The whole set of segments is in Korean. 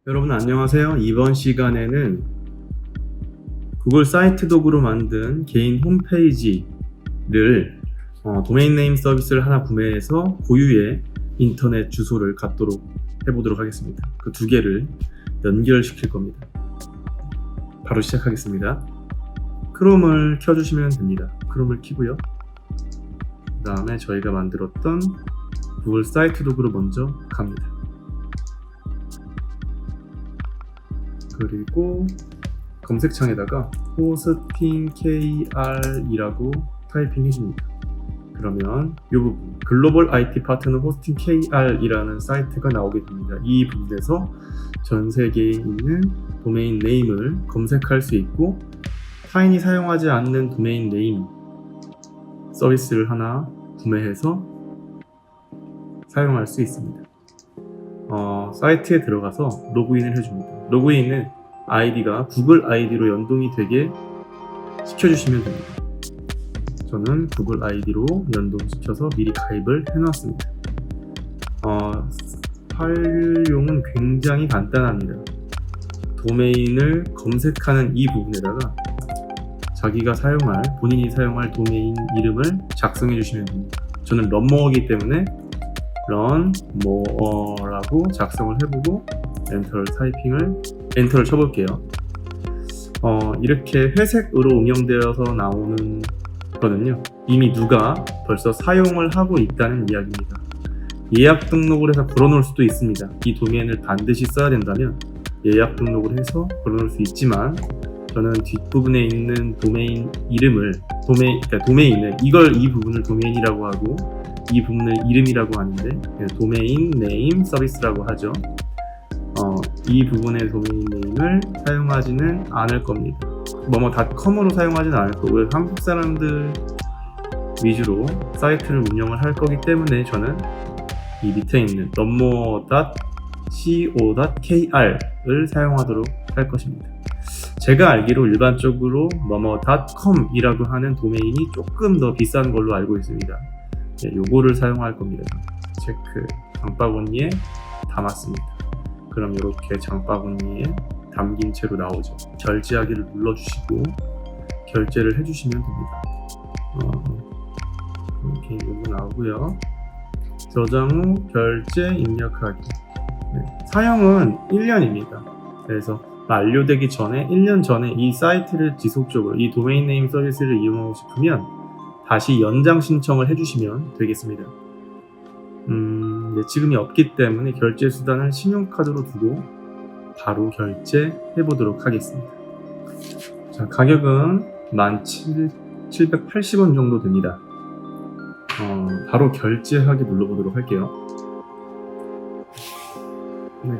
여러분 안녕하세요. 이번 시간에는 구글 사이트 도구로 만든 개인 홈페이지를 도메인 네임 서비스를 하나 구매해서 고유의 인터넷 주소를 갖도록 해보도록 하겠습니다. 그 두 개를 연결시킬 겁니다. 바로 시작하겠습니다. 크롬을 켜주시면 됩니다. 크롬을 켜고요. 그 다음에 저희가 만들었던 구글 사이트 도구로 먼저 갑니다. 그리고 검색창에다가 호스팅 KR이라고 타이핑 해줍니다. 그러면 이 부분 글로벌 IT 파트너 호스팅 KR이라는 사이트가 나오게 됩니다. 이 부분에서 전 세계에 있는 도메인 네임을 검색할 수 있고 타인이 사용하지 않는 도메인 네임 서비스를 하나 구매해서 사용할 수 있습니다. 사이트에 들어가서 로그인을 해줍니다. 로그인은 아이디가 구글 아이디로 연동이 되게 시켜주시면 됩니다. 저는 구글 아이디로 연동시켜서 미리 가입을 해놨습니다. 활용은 굉장히 간단합니다. 도메인을 검색하는 이 부분에다가 자기가 본인이 사용할 도메인 이름을 작성해 주시면 됩니다. 저는 런모어이기 때문에 런모어라고 작성을 해보고 엔터를 쳐볼게요. 이렇게 회색으로 응용되어서 나오는 거는요, 이미 누가 벌써 사용을 하고 있다는 이야기입니다. 예약 등록을 해서 걸어놓을 수도 있습니다. 이 도메인을 반드시 써야 된다면 예약 등록을 해서 걸어놓을 수 있지만, 저는 뒷부분에 있는 도메인 이름을 도메인을 이 부분을 도메인이라고 하고 이 부분을 이름이라고 하는데 도메인 네임 서비스라고 하죠. 이 부분의 도메인 네임을 사용하지는 않을 겁니다. 뭐뭐닷컴으로 사용하지는 않을 거고요. 한국 사람들 위주로 사이트를 운영을 할 거기 때문에 저는 이 밑에 있는 뭐뭐.co.kr을 사용하도록 할 것입니다. 제가 알기로 일반적으로 뭐뭐.com이라고 하는 도메인이 조금 더 비싼 걸로 알고 있습니다. 요거를 사용할 겁니다. 체크 장바구니에 담았습니다. 그럼 이렇게 장바구니에 담긴 채로 나오죠. 결제하기를 눌러주시고 결제를 해주시면 됩니다. 이렇게 요거 나오고요. 저장 후 결제 입력하기. 사용은 1년입니다. 그래서 만료되기 전에 1년 전에 이 사이트를 지속적으로 이 도메인 네임 서비스를 이용하고 싶으면 다시 연장 신청을 해주시면 되겠습니다. 지금이 없기 때문에 결제 수단을 신용카드로 두고 바로 결제해 보도록 하겠습니다. 자, 가격은 1780원 정도 됩니다. 바로 결제하기 눌러보도록 할게요.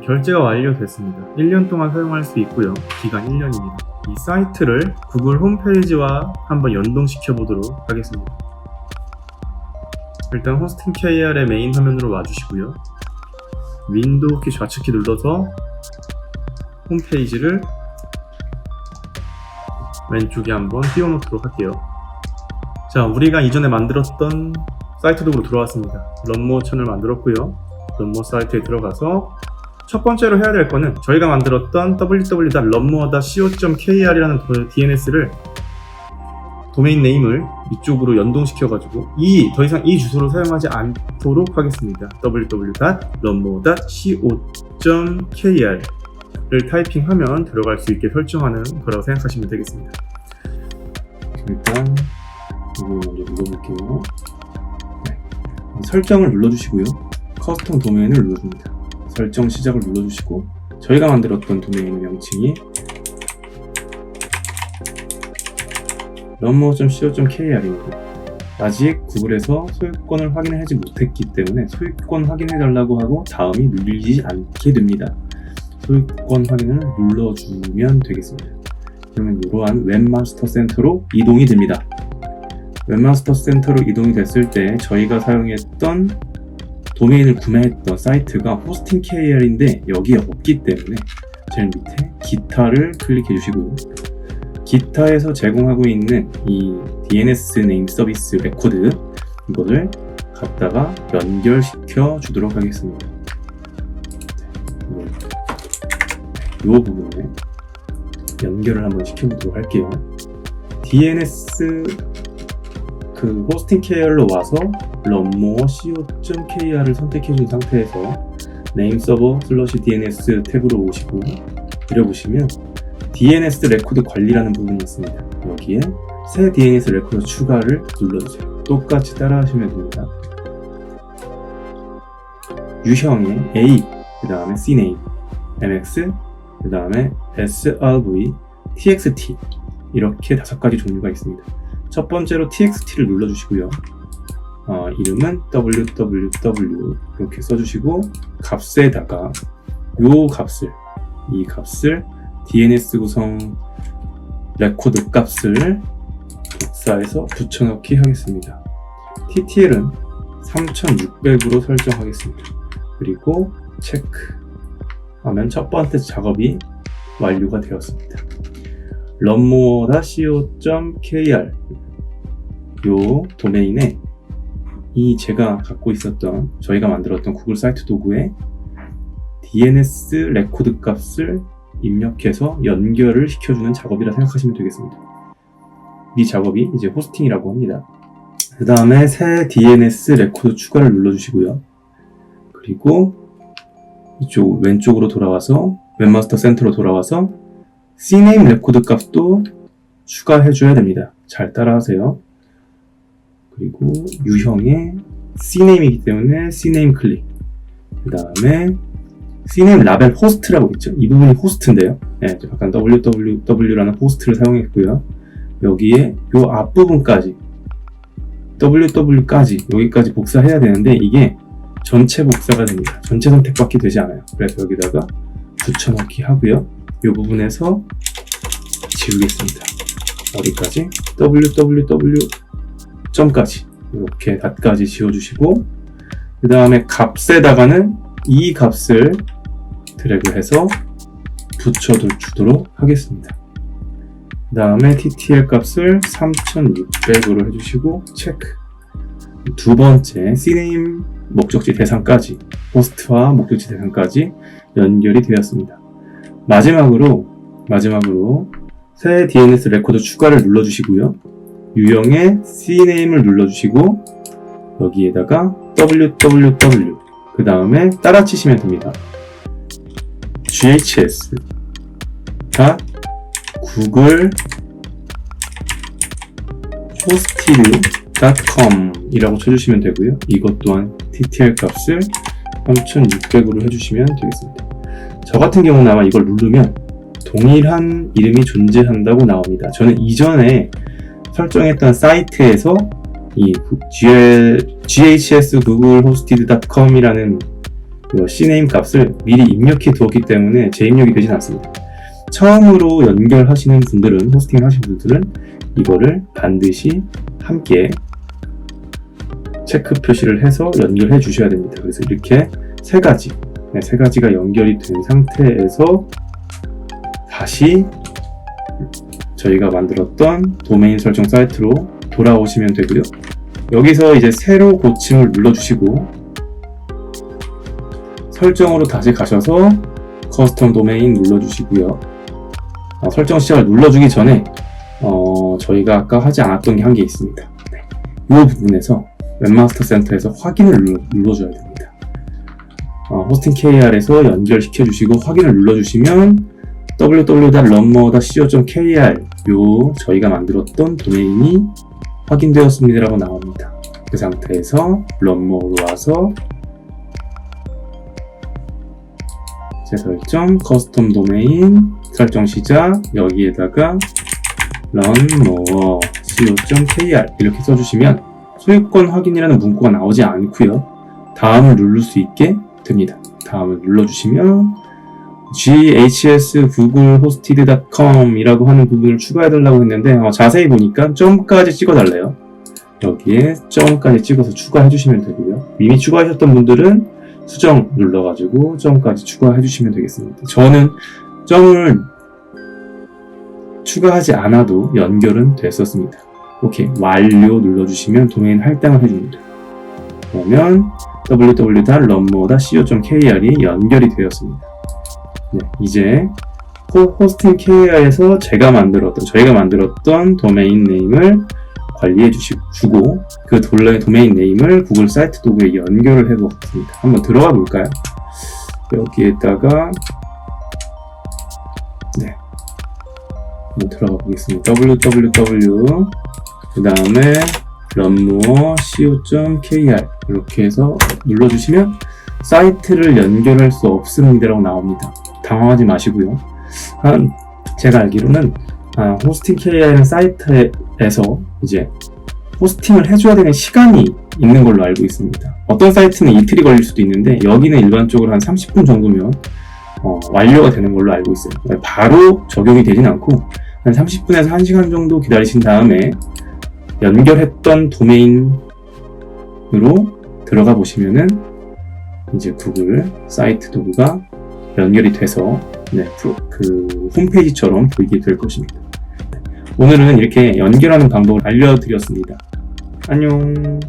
결제가 완료됐습니다. 1년 동안 사용할 수 있고요. 기간 1년입니다. 이 사이트를 구글 홈페이지와 한번 연동시켜 보도록 하겠습니다. 일단 호스팅 KR의 메인 화면으로 와주시고요. 윈도우 키 좌측키 눌러서 홈페이지를 왼쪽에 한번 띄워놓도록 할게요. 자, 우리가 이전에 만들었던 사이트 도구로 들어왔습니다. 런모 천을 만들었고요. 런모 사이트에 들어가서 첫 번째로 해야 될 거는 저희가 만들었던 www.ronmo.co.kr이라는 DNS를 도메인 네임을 이쪽으로 연동시켜가지고 더 이상 이 주소를 사용하지 않도록 하겠습니다. www.ronmo.co.kr을 타이핑하면 들어갈 수 있게 설정하는 거라고 생각하시면 되겠습니다. 일단 이거 먼저 눌러볼게요. 설정을 눌러주시고요. 커스텀 도메인을 눌러줍니다. 설정 시작을 눌러주시고 저희가 만들었던 도메인 명칭이 ronmo.co.kr입니다. 아직 구글에서 소유권을 확인하지 못했기 때문에 소유권 확인해달라고 하고 다음이 눌리지 않게 됩니다. 소유권 확인을 눌러주면 되겠습니다. 그러면 이러한 웹마스터 센터로 이동이 됩니다. 웹마스터 센터로 이동이 됐을 때 저희가 사용했던 도메인을 구매했던 사이트가 호스팅 KR인데 여기에 없기 때문에 제일 밑에 기타를 클릭해 주시고요. 기타에서 제공하고 있는 이 DNS 네임 서비스 레코드 이거를 갖다가 연결시켜 주도록 하겠습니다. 부분에 연결을 한번 시켜보도록 할게요. DNS 그 호스팅 KR로 와서 runmore co.kr을 선택해준 상태에서 name server /DNS 탭으로 오시고 그려보시면 DNS 레코드 관리라는 부분이 있습니다. 여기에 새 DNS 레코드 추가를 눌러주세요. 똑같이 따라하시면 됩니다. 유형의 A, 그 다음에 CNAME, MX, 그 다음에 SRV, TXT 이렇게 5가지 종류가 있습니다. 첫 번째로 TXT를 눌러주시고요. 이름은 www 이렇게 써주시고 값에다가 이 값을 DNS 구성 레코드 값을 복사해서 붙여넣기 하겠습니다. TTL은 3600으로 설정하겠습니다. 그리고 체크 하면 첫 번째 작업이 완료가 되었습니다. runmore.co.kr 요 도메인에 이 제가 갖고 있었던 저희가 만들었던 구글 사이트 도구에 DNS 레코드 값을 입력해서 연결을 시켜주는 작업이라 생각하시면 되겠습니다. 이 작업이 이제 호스팅이라고 합니다. 그 다음에 새 DNS 레코드 추가를 눌러주시고요. 그리고 이쪽 왼쪽으로 돌아와서 웹마스터 센터로 돌아와서 CNAME 레코드 값도 추가해줘야 됩니다. 잘 따라하세요. 그리고 유형의 CNAME이기 때문에 CNAME 클릭. 그 다음에 CNAME 라벨 호스트라고 있죠. 이 부분이 호스트인데요. 네, 약간 www라는 호스트를 사용했고요. 여기에 요 앞부분까지 www까지 여기까지 복사해야 되는데 이게 전체 복사가 됩니다. 전체 선택밖에 되지 않아요. 그래서 여기다가 붙여넣기 하고요. 이 부분에서 지우겠습니다. 어디까지? www.까지 이렇게 닷까지 지워주시고 그 다음에 값에다가는 이 값을 드래그해서 붙여주도록 하겠습니다. 그 다음에 TTL 값을 3600으로 해주시고 체크. 두 번째 CNAME 목적지 대상까지 호스트와 목적지 대상까지 연결이 되었습니다. 마지막으로 새 DNS 레코드 추가를 눌러주시고요. 유형의 CNAME을 눌러주시고 여기에다가 www 그 다음에 따라치시면 됩니다. ghs.googlehosted.com 이라고 쳐주시면 되고요. 이것 또한 TTL 값을 3600으로 해주시면 되겠습니다. 저 같은 경우는 아마 이걸 누르면 동일한 이름이 존재한다고 나옵니다. 저는 이전에 설정했던 사이트에서 이 ghs googlehosted.com이라는 CNAME 값을 미리 입력해 두었기 때문에 재입력이 되진 않습니다. 처음으로 연결하시는 분들은, 호스팅 하시는 분들은 이거를 반드시 함께 체크 표시를 해서 연결해 주셔야 됩니다. 그래서 이렇게 세 가지가 연결이 된 상태에서 다시 저희가 만들었던 도메인 설정 사이트로 돌아오시면 되고요. 여기서 이제 새로 고침을 눌러주시고 설정으로 다시 가셔서 커스텀 도메인 눌러주시고요. 설정 시작을 눌러주기 전에 저희가 아까 하지 않았던 게 한 게 있습니다. 이 부분에서 웹마스터 센터에서 확인을 눌러줘야 됩니다. 호스팅 KR에서 연결시켜 주시고 확인을 눌러주시면 www.runmore.co.kr 요 저희가 만들었던 도메인이 확인되었습니다 라고 나옵니다. 그 상태에서 runmore로 와서 재설정, 커스텀 도메인, 설정 시작, 여기에다가 runmore co.kr 이렇게 써주시면 소유권 확인이라는 문구가 나오지 않고요. 다음을 누를 수 있게 됩니다. 다음을 눌러주시면 ghs googlehosted.com 이라고 하는 부분을 추가해달라고 했는데 자세히 보니까 점까지 찍어달래요. 여기에 점까지 찍어서 추가해주시면 되고요. 이미 추가하셨던 분들은 수정 눌러가지고 점까지 추가해주시면 되겠습니다. 저는 점을 추가하지 않아도 연결은 됐었습니다. 오케이, 완료 눌러주시면 도메인 할당을 해줍니다. 그러면 www.runmore.co.kr이 연결이 되었습니다. 네, 이제 호스팅 KI에서 저희가 만들었던 도메인 네임을 관리해 주고 그 도메인 네임을 구글 사이트 도구에 연결을 해 보겠습니다. 한번 들어가 볼까요? 여기에다가 한번 들어가 보겠습니다. www 그 다음에 runmore co.kr 이렇게 해서 눌러주시면 사이트를 연결할 수 없습니다라고 나옵니다. 당황하지 마시고요. 제가 알기로는 호스팅 KI라는 사이트에서 이제 호스팅을 해줘야 되는 시간이 있는 걸로 알고 있습니다. 어떤 사이트는 이틀이 걸릴 수도 있는데 여기는 일반적으로 한 30분 정도면 완료가 되는 걸로 알고 있어요. 바로 적용이 되진 않고 한 30분에서 1시간 정도 기다리신 다음에 연결했던 도메인으로 들어가 보시면은 이제 구글 사이트 도구가 연결이 돼서 그 홈페이지처럼 보이게 될 것입니다. 오늘은 이렇게 연결하는 방법을 알려드렸습니다. 안녕.